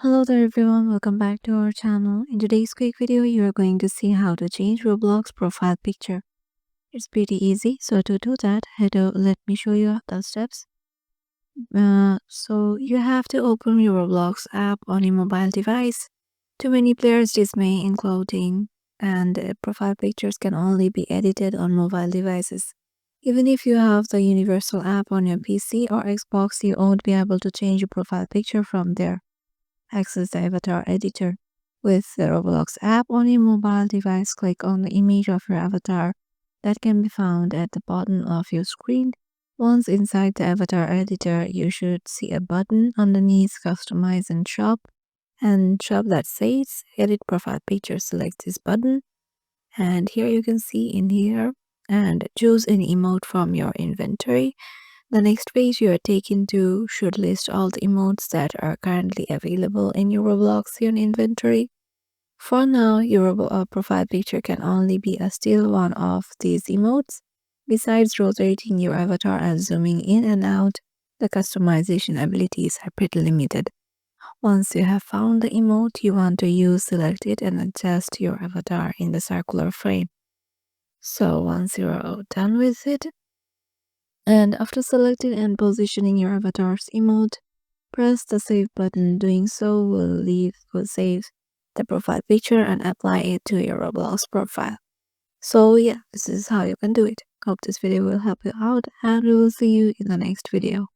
Hello there everyone, welcome back to our channel. In today's quick video, you are going to see how to change Roblox profile picture. It's pretty easy, so to do that, let me show you the steps. So you have to open your Roblox app on your mobile device. Too many players this may including and profile pictures can only be edited on mobile devices. Even if you have the universal app on your PC or Xbox, you won't be able to change your profile picture from there. Access the avatar editor. With the Roblox app on your mobile device, click on the image of your avatar that can be found at the bottom of your screen. Once inside the avatar editor, you should see a button underneath Customize and Shop that says Edit Profile Picture. Select this button, and here you can see in here and choose an emote from your inventory. The next page you are taken to should list all the emotes that are currently available in your Robloxian inventory. For now, your profile picture can only be a still one of these emotes. Besides rotating your avatar and zooming in and out, the customization abilities are pretty limited. Once you have found the emote you want to use, select it and adjust your avatar in the circular frame. So once you're done with it, and after selecting and positioning your avatar's emote, press the save button. Doing so will save the profile picture and apply it to your Roblox profile. So yeah, this is how you can do it. Hope this video will help you out and we will see you in the next video.